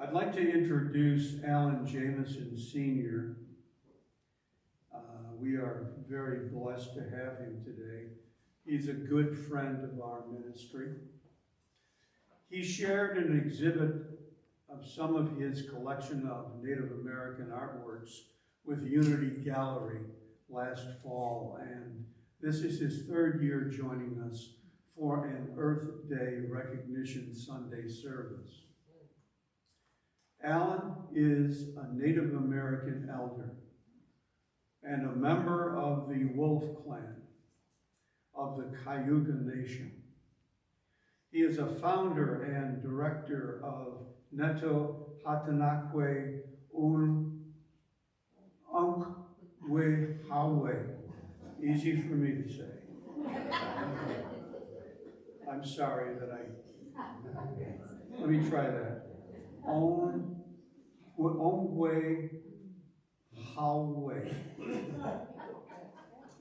I'd like to introduce Allan Jamieson Sr. We are very blessed to have him today. He's a good friend of our ministry. He shared an exhibit of some of his collection of Native American artworks with Unity Gallery last fall, and this is his third year joining us for an Earth Day Recognition Sunday service. Allan is a Native American elder and a member of the Wolf Clan of the Cayuga Nation. He is a founder and director of Neto Hatanakwe Unkwehawe. Easy for me to say. I'm sorry that let me try that. Unkwehawe,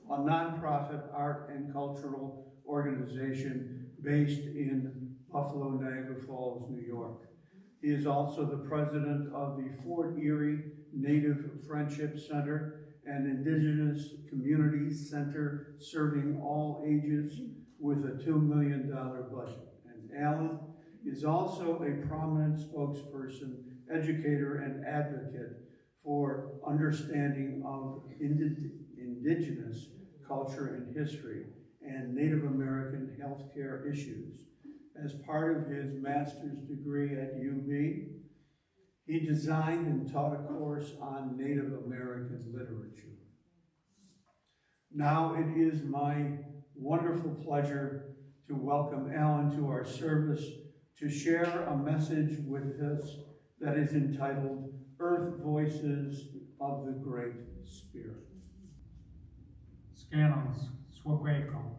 a nonprofit art and cultural organization based in Buffalo, Niagara Falls, New York. He is also the president of the Fort Erie Native Friendship Center, an Indigenous Community Center serving all ages with a $2 million budget. And Allan is also a prominent spokesperson, educator, and advocate for understanding of Indigenous culture and history and Native American healthcare issues. As part of his master's degree at UV, he designed and taught a course on Native American literature. Now it is my wonderful pleasure to welcome Allan to our service to share a message with us that is entitled Earth Voices of the Great Spirit. Scanos, Swabeko.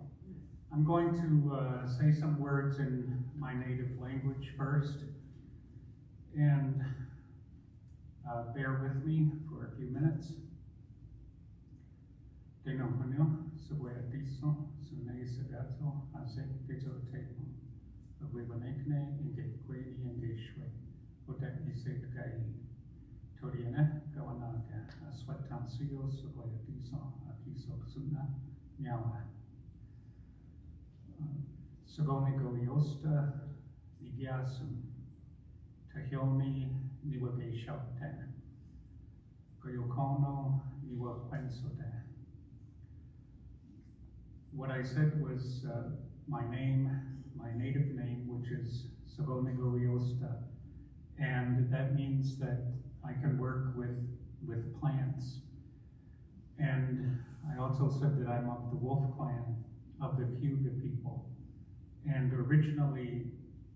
I'm going to say some words in my native language first, and bear with me for a few minutes. Denomanio, Swabetiso, Sunay Segato, Ase Tejo Teko, Wibanekne, Ingequeni, Ingeshwe, Odak Isekai, Toriana, Gawanaka, Aswatansuyo, Swabetiso, Akiso Suna, Nyawa. Sagonego Yosta, Nigiasum, Tahioni, Niwage Shopten, Goyokono, Niwa Quensote. What I said was my name, my native name, which is Sagonego Yosta, and that means that I can work with plants. And I also said that I'm of the Wolf Clan of the Cayuga people. And originally,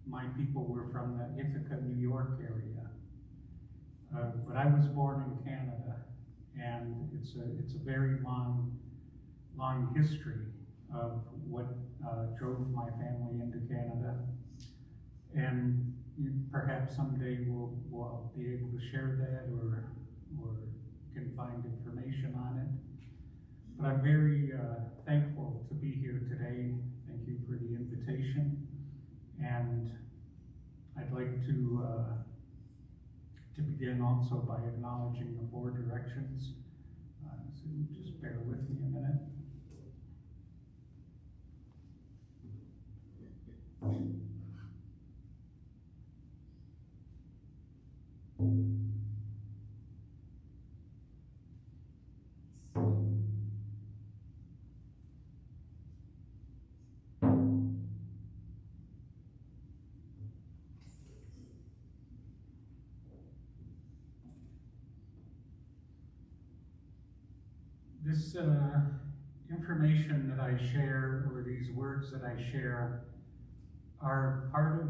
my people were from the Ithaca, New York area. But I was born in Canada, and it's a very long history of what drove my family into Canada. And perhaps someday we'll be able to share that or can find information on it. But I'm very thankful to be here today. Thank you for the invitation. And I'd like to begin also by acknowledging the 4 directions. So just bear with me a minute. This information that I share, or these words that I share, are part of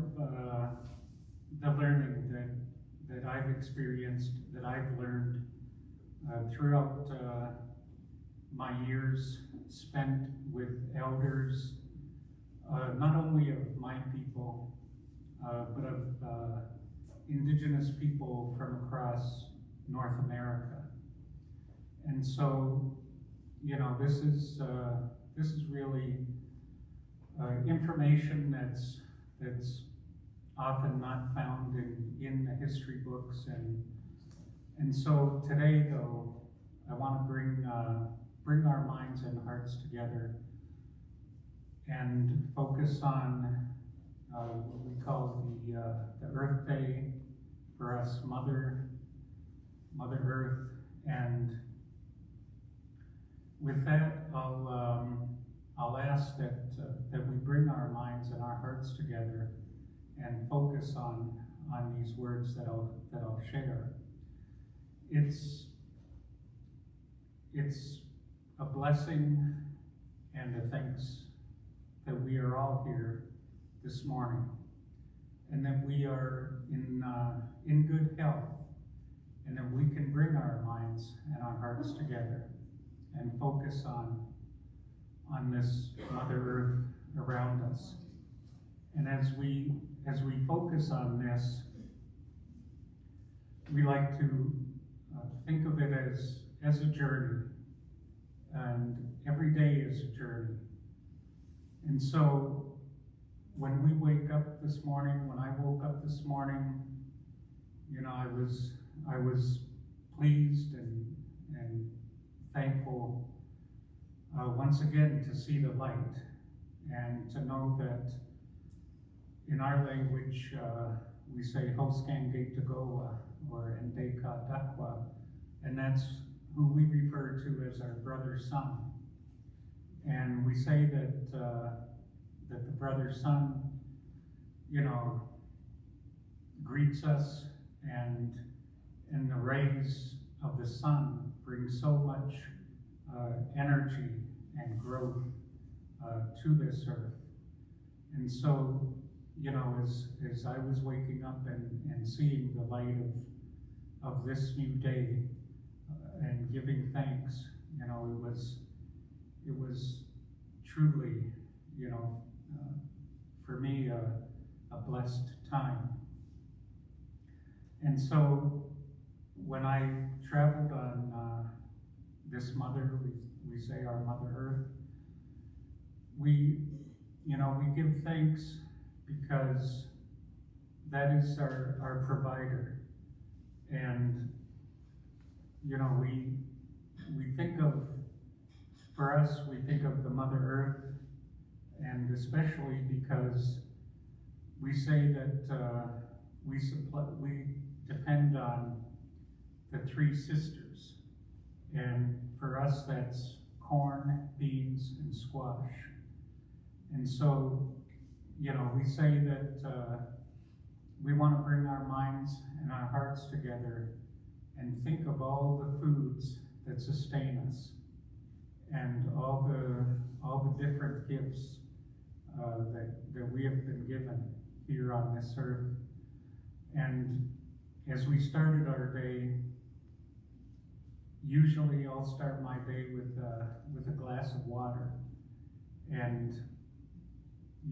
the learning that I've experienced, that I've learned throughout my years spent with elders, not only of my people, but of indigenous people from across North America. And so, you know, this is really information that's often not found in the history books. And so today, though, I want to bring our minds and hearts together and focus on what we call the Earth Day, for us, Mother Earth. And with that, I'll ask that we bring our minds and our hearts together and focus on these words that I'll share. It's a blessing and a thanks that we are all here this morning, and that we are in good health, and that we can bring our minds and our hearts together and focus on this Mother Earth around us. And as we focus on this, we like to think of it as a journey, and every day is a journey. And so when we wake up this morning, when I woke up this morning, I was pleased and thankful once again to see the light, and to know that in our language we say Hoskan Gate to Goa or Endeka Dakwa, and that's who we refer to as our brother sun. And we say that the brother sun, greets us, and the rays of the sun bring so much energy and growth to this earth. And so, as I was waking up and seeing the light of this new day and giving thanks, it was truly, for me, a blessed time. And so when I traveled on this mother, we say our Mother Earth, we give thanks because that is our provider. And, we think of, for us, we think of the Mother Earth, and especially because we say that we depend on the three sisters. And for us, that's corn, beans, and squash. And so, we say that we want to bring our minds and our hearts together and think of all the foods that sustain us, and all the different gifts that we have been given here on this earth. And as we started our day, usually I'll start my day with a glass of water. And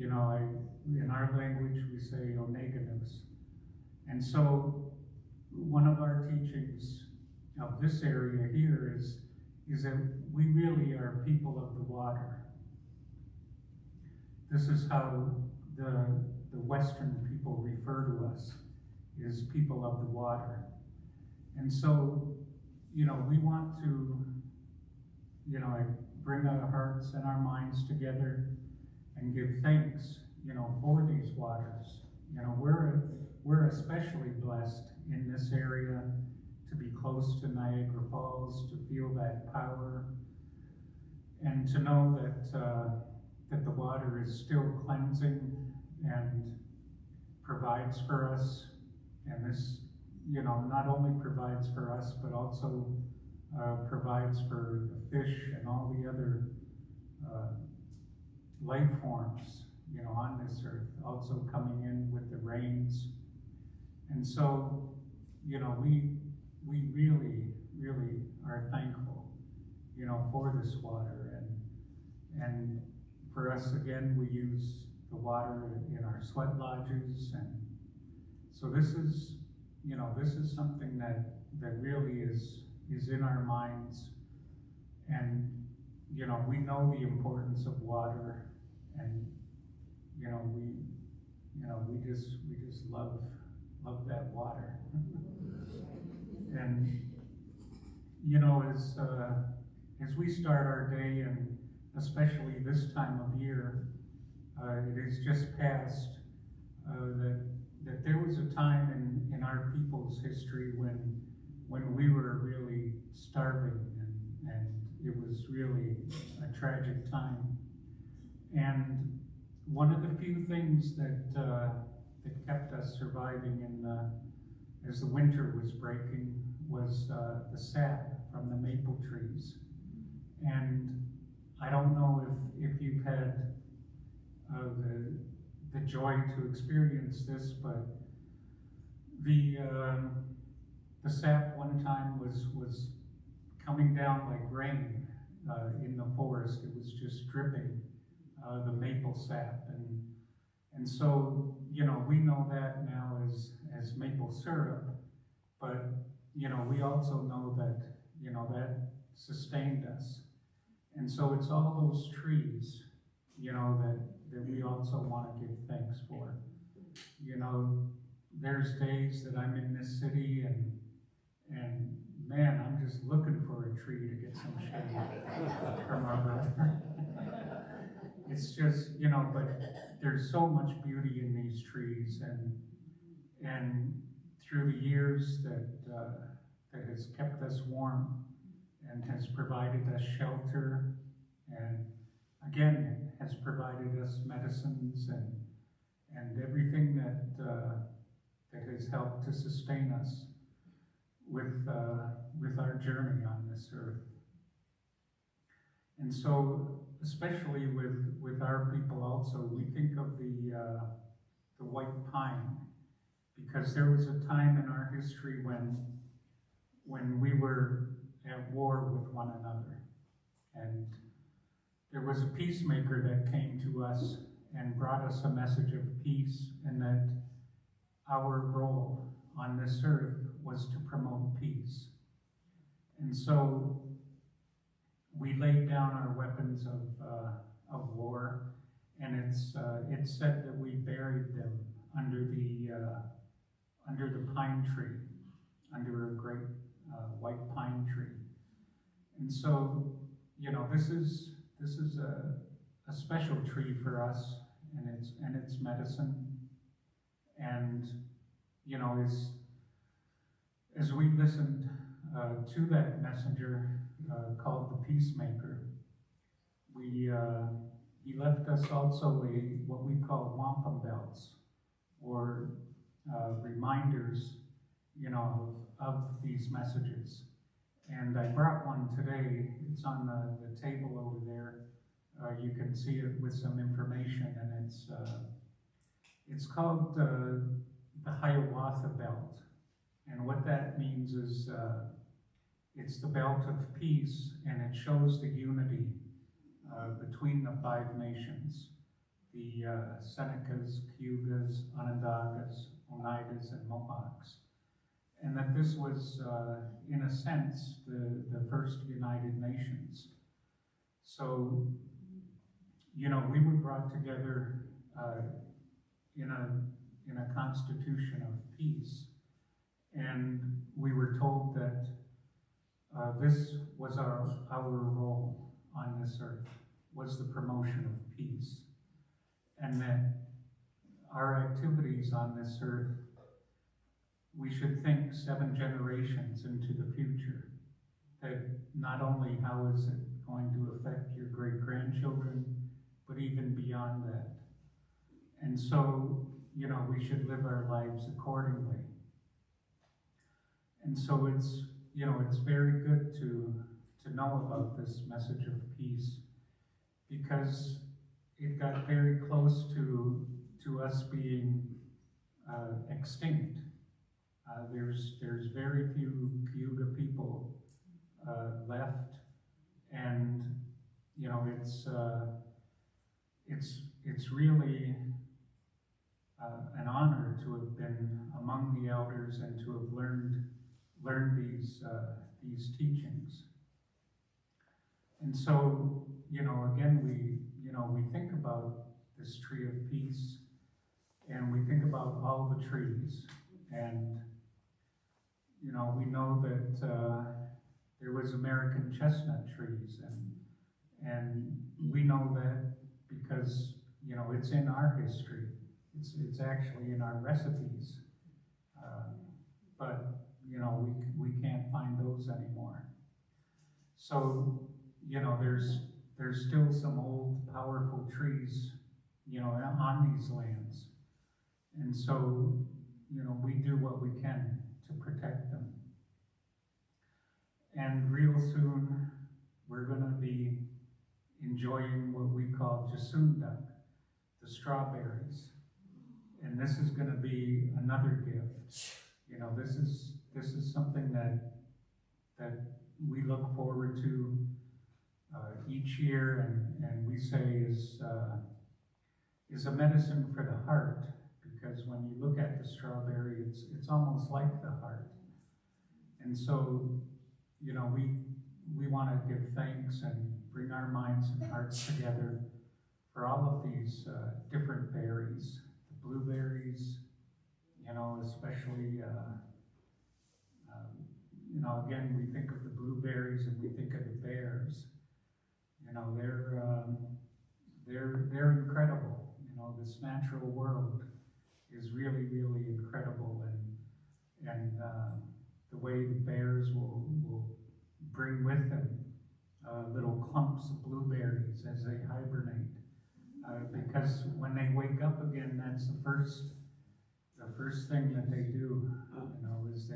in our language we say oneganus. And so one of our teachings of this area here is that we really are people of the water. This is how the Western people refer to us, is people of the water. And so, we want to, bring our hearts and our minds together and give thanks, for these waters. We're especially blessed in this area to be close to Niagara Falls, to feel that power, and to know that the water is still cleansing and provides for us. And this, not only provides for us, but also provides for the fish and all the other life forms, on this earth, also coming in with the rains. And so, we really, really are thankful, for this water. And for us, again, we use the water in our sweat lodges. And so this is something that really is in our minds. And, we know the importance of water, and, you know, we just love that water. And, you know, as we start our day, and especially this time of year, it is just past that there was a time in our people's history when we were really starving, and it was really a tragic time. And one of the few things that kept us surviving as the winter was breaking was the sap from the maple trees. And I don't know if you've had the joy to experience this, but the sap one time was coming down like rain in the forest. It was just dripping the maple sap, and so, you know, we know that now as maple syrup, but, you know, we also know that, you know, that sustained us. And so it's all those trees, you know, that we also want to give thanks for. You know, there's days that I'm in this city and man, I'm just looking for a tree to get some shade from our brother. It's just, you know, but there's so much beauty in these trees, and through the years that has kept us warm and has provided us shelter, and again has provided us medicines and everything that has helped to sustain us with our journey on this earth. And so, especially with our people also, we think of the white pine, because there was a time in our history when we were at war with one another. And there was a peacemaker that came to us and brought us a message of peace, and that our role on this earth was to promote peace. And so we laid down our weapons of war, and it's said that we buried them under the pine tree, under a great white pine tree. And so, you know, this is a special tree for us, and it's medicine. And, you know, as we listened to that messenger called the peacemaker, he left us also what we call wampum belts, or reminders, you know, of these messages. And I brought one today. It's on the table over there. You can see it with some information, and it's called the Hiawatha belt. And what that means is it's the belt of peace, and it shows the unity between the 5 nations, the Senecas, Cayugas, Onondagas, Oneidas, and Mohawks. And that this was, in a sense, the first United Nations. So, you know, we were brought together in a constitution of peace, and we were told that this was our role on this earth, was the promotion of peace, and that our activities on this earth, we should think 7 generations into the future, that not only how is it going to affect your great-grandchildren, but even beyond that. And so, you know, we should live our lives accordingly. And so it's, you know, it's very good to know about this message of peace, because it got very close to us being extinct. There's very few Cayuga people left, and, you know, it's really an honor to have been among the elders and to have learned these teachings. And so, you know, again, we think about this tree of peace, and we think about all the trees, and, you know, we know that, there was American chestnut trees, and we know that because, you know, it's in our history. It's actually in our recipes. But, you know, we can't find those anymore. So, you know, there's still some old, powerful trees, you know, on these lands. And so, you know, we do what we can to protect them. And real soon, we're going to be enjoying what we call Jasunda, the strawberries. And this is going to be another gift. You know, this is something that we look forward to each year, and we say is a medicine for the heart, because when you look at the strawberry, it's almost like the heart. And so, you know, we want to give thanks and bring our minds and hearts together for all of these different berries, the blueberries, you know, especially, you know, again, we think of the blueberries and we think of the bears. You know, they're incredible. You know, this natural world is really, really incredible, and the way the bears will bring with them little clumps of blueberries as they hibernate, because when they wake up again, that's the first thing that they do. You know, is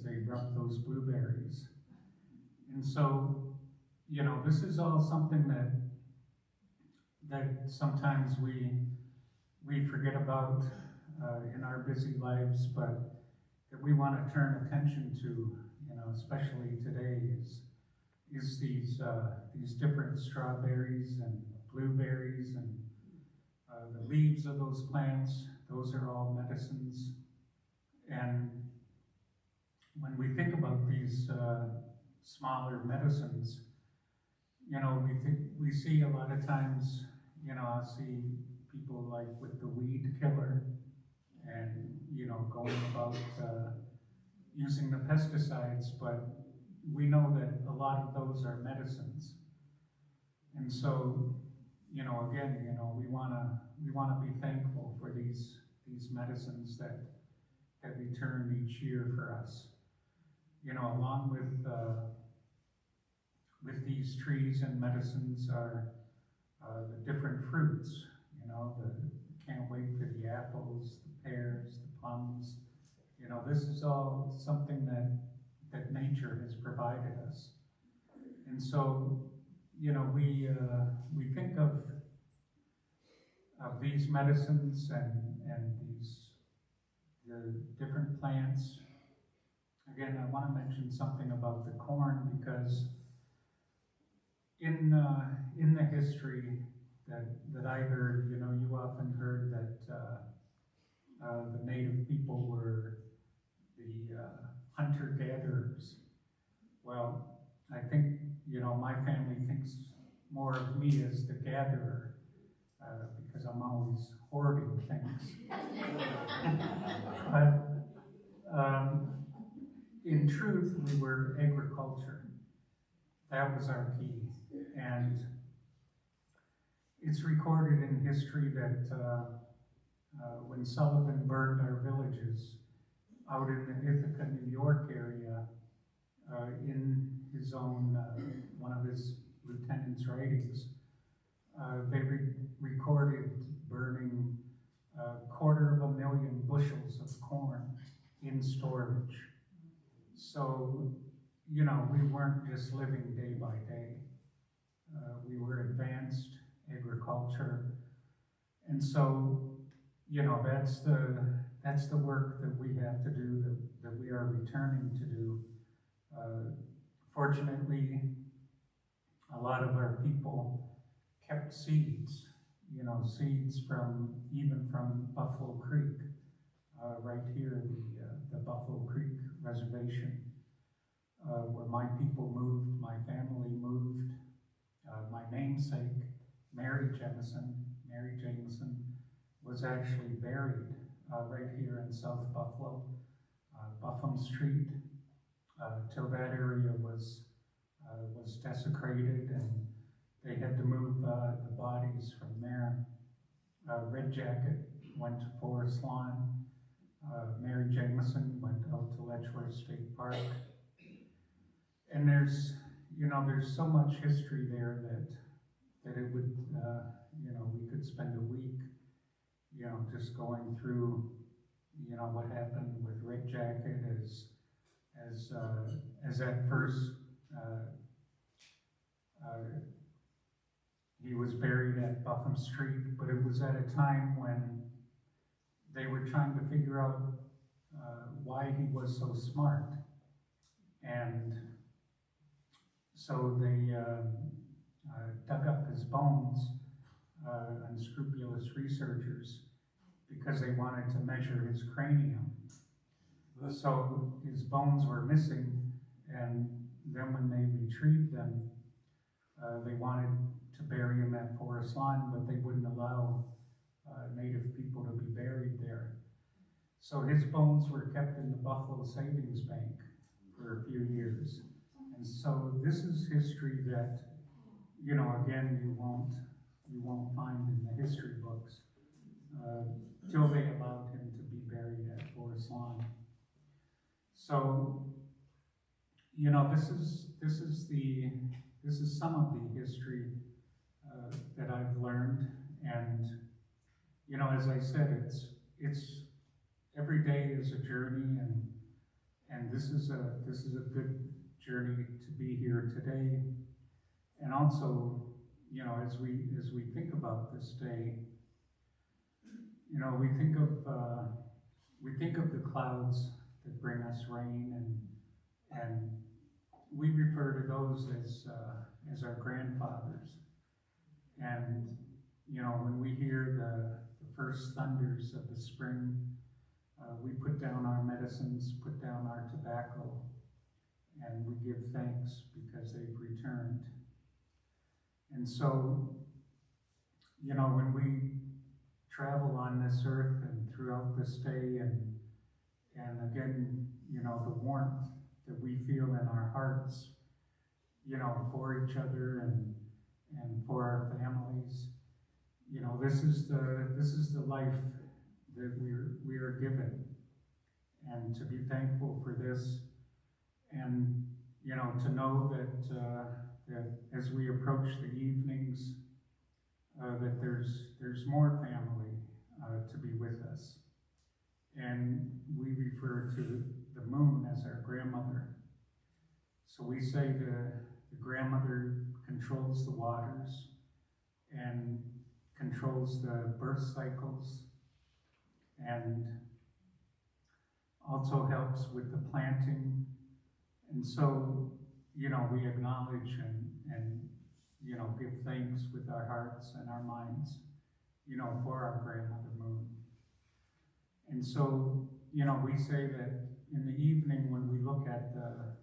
they rub those blueberries, and so, you know, this is all something that sometimes we forget about in our busy lives, but that we want to turn attention to, you know, especially today, is these different strawberries and blueberries and the leaves of those plants. Those are all medicines. And when we think about these smaller medicines, you know, we see a lot of times, you know, I see people like with the weed killer, and, you know, going about using the pesticides, but we know that a lot of those are medicines. And so, you know, again, you know, we wanna be thankful for these medicines that return each year for us. You know, along with these trees and medicines are the different fruits. You know, can't wait for the apples, the pears, the plums. You know, this is all something that nature has provided us. And so, you know, we think of these medicines and the different plants. Again, I want to mention something about the corn, because in the history that I heard, you know, you often heard that the native people were the hunter-gatherers. Well, I think, you know, my family thinks more of me as the gatherer, because I'm always hoarding things. But in truth, we were agriculture. That was our key. And it's recorded in history that when Sullivan burned our villages out in the Ithaca, New York area, in his own, one of his lieutenant's writings, they recorded burning 250,000 bushels of corn in storage. So, you know, we weren't just living day by day. We were advanced agriculture. And so, you know, that's the work that we have to do, that we are returning to do. Fortunately, a lot of our people kept seeds, you know, seeds even from Buffalo Creek, right here, the Buffalo Creek Reservation, where my people moved, my family moved. My namesake, Mary Jamieson, was was actually buried right here in South Buffalo, Buffum Street, till that area was desecrated, and they had to move the bodies from there. Red Jacket went to Forest Lawn. Mary Jamieson went out to Letchworth State Park. And there's so much history there that it would, we could spend a week, just going through, what happened with Red Jacket as at first, he was buried at Buffum Street, but it was at a time when they were trying to figure out why he was so smart. And so they dug up his bones, unscrupulous researchers, because they wanted to measure his cranium. So his bones were missing, and then when they retrieved them, they wanted to bury him at Forest Lawn, but they wouldn't allow Native people to be buried there. So his bones were kept in the Buffalo Savings Bank for a few years. And so this is history that, again, you won't find in the history books till they allowed him to be buried at Forest Lawn. So, this is some of the history that I've learned, and as I said, it's every day is a journey, and this is a good journey to be here today. And also, as we think about this day, we think of the clouds that bring us rain, and we refer to those as our grandfathers. And when we hear the first thunders of the spring, we put down our medicines, put down our tobacco, and we give thanks because they've returned. And so, when we travel on this earth and throughout this day, and again, the warmth that we feel in our hearts, for each other and for our families, this is the life that we are given, and to be thankful for this, and to know that as we approach the evenings, that there's more family to be with us, and we refer to the moon as our grandmother. So we say the grandmother controls the waters and controls the birth cycles, and also helps with the planting. And so, we acknowledge and give thanks with our hearts and our minds, for our grandmother moon. And so, we say that in the evening when we look at the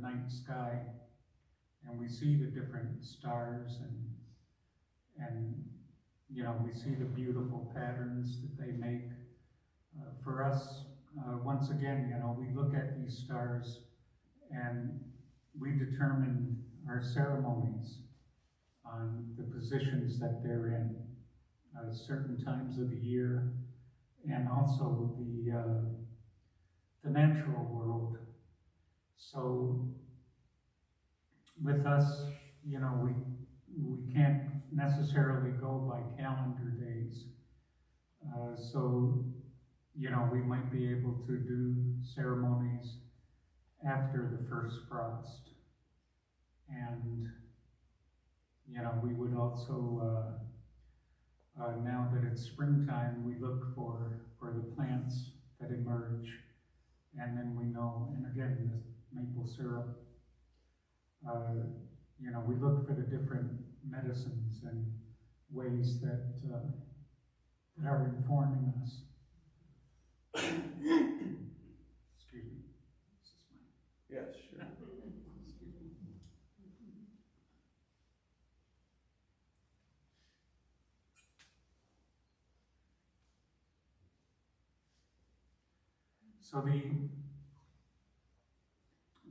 night sky and we see the different stars and we see the beautiful patterns that they make, for us, once again, we look at these stars and we determine our ceremonies on the positions that they're in, certain times of the year, and also the natural world. So with us, we can't necessarily go by calendar days. So we might be able to do ceremonies after the first frost. And, we would also, now that it's springtime, we look for the plants that emerge, and then we know, and again, the maple syrup, we look for the different medicines and ways that are informing us. Excuse me. This is mine. Yes, sure. Excuse me. So the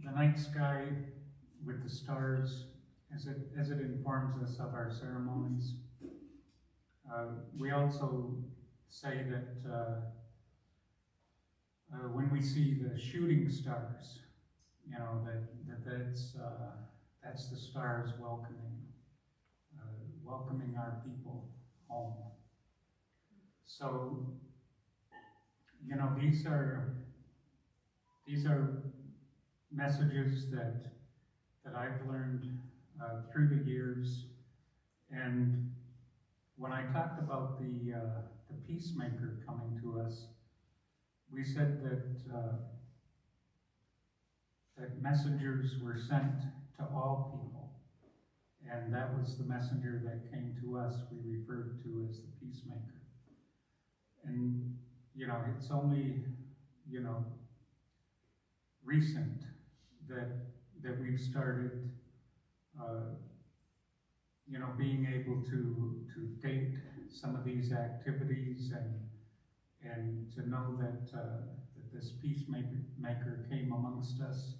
night sky with the stars, as it informs us of our ceremonies. We also say that when we see the shooting stars, you know, that's the stars welcoming our people home. So, you know, these are messages that I've learned through the years. And when I talked about the peacemaker coming to us, we said that messengers were sent to all people, and that was the messenger that came to us we referred to as the peacemaker. And, you know, it's only, you know, recent that we've started, you know, being able to date some of these activities and to know that this peacemaker came amongst us,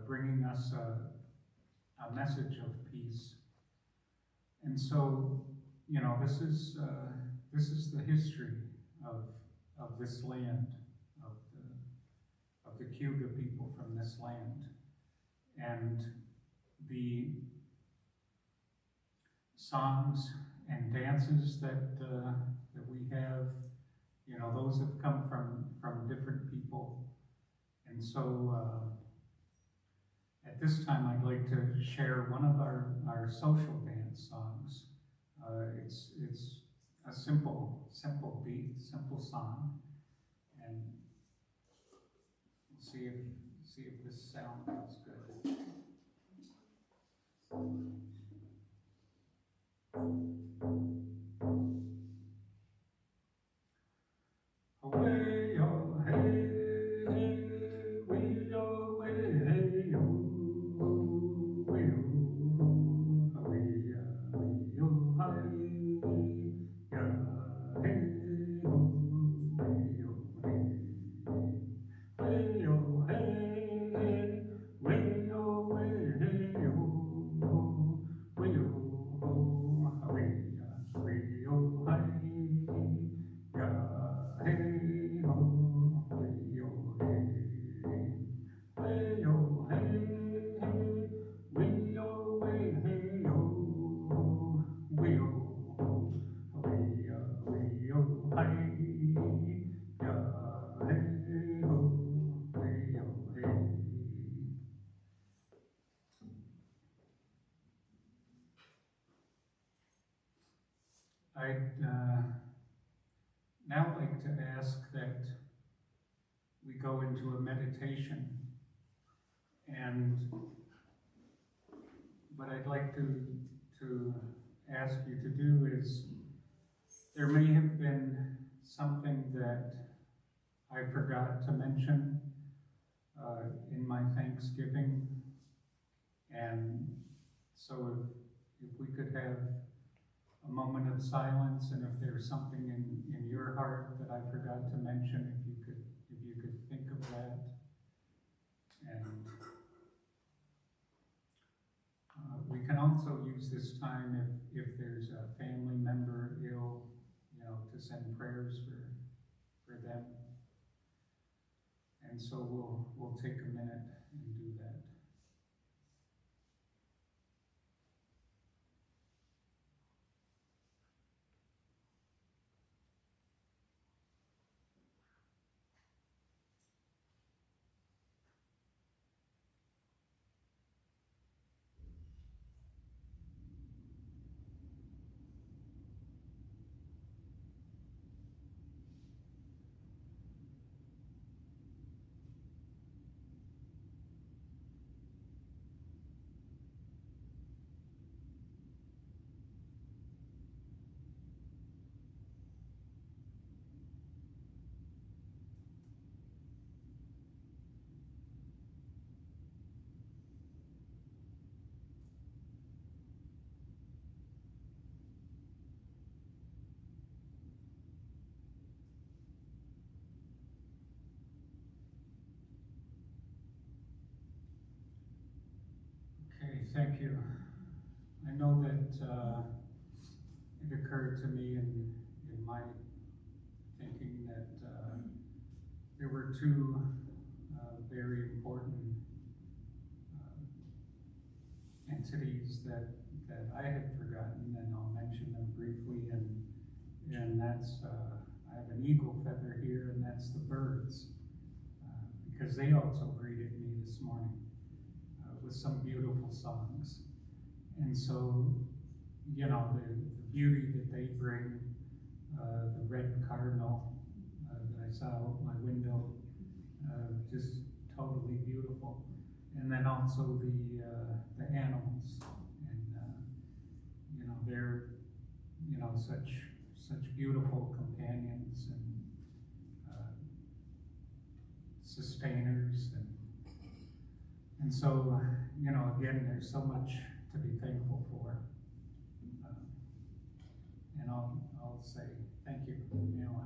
bringing us a message of peace. And so, you know, this is the history of this land, of the Cayuga people from this land, and the songs and dances that we have. You know, those have come from different people. And so at this time I'd like to share one of our social dance songs. It's a simple beat, simple song, and we'll see if this sound is good. Away, oh, hey, we away, hey, oh, we oh, we oh, hi, yeah, hey, oh, we oh, hey, oh, hey, we oh, hey, oh, we oh, we oh, hi. I'd now like to ask that we go into a meditation, and what I'd like to ask you to do is, there may have been something that I forgot to mention in my Thanksgiving, and so if we could have a moment of silence, and if there's something in your heart that I forgot to mention, if you could think of that. And we can also use this time if there's a family member ill, you know, to send prayers for them. And so we'll take a minute and do that. thank you. I know that it occurred to me in my thinking that there were two very important entities that I had forgotten, and I'll mention them briefly. And that's I have an eagle feather here, and that's the birds, because they also greeted me this morning with some beautiful songs. And so, you know, the beauty that they bring, the red cardinal that I saw out my window, just totally beautiful. And then also the animals, and you know, they're, you know, such beautiful companions and sustainers, and so, you know, again, there's so much to be thankful for. And I'll say thank you. You know,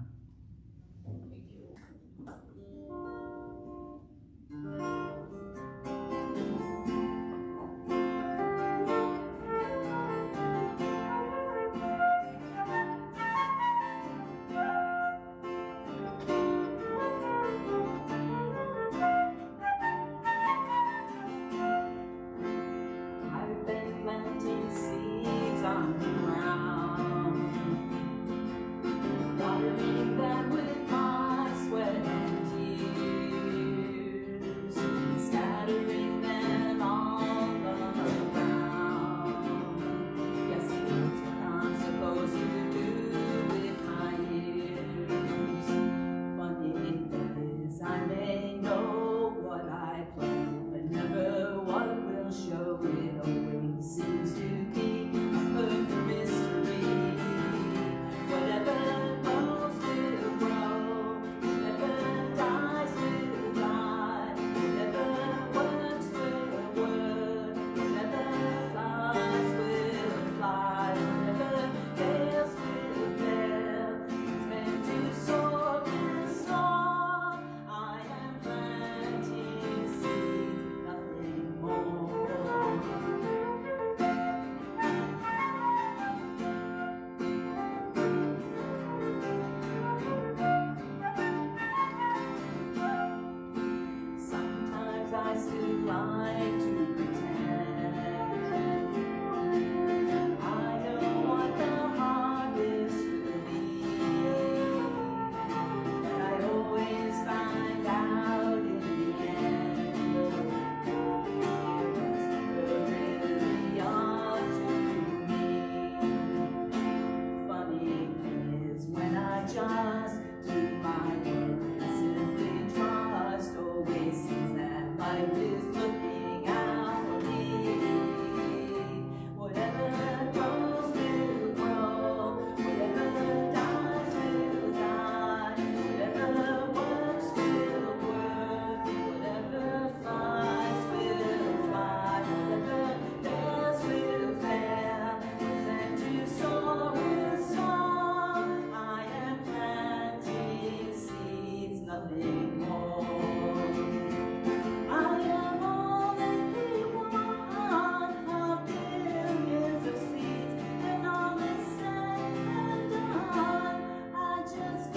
just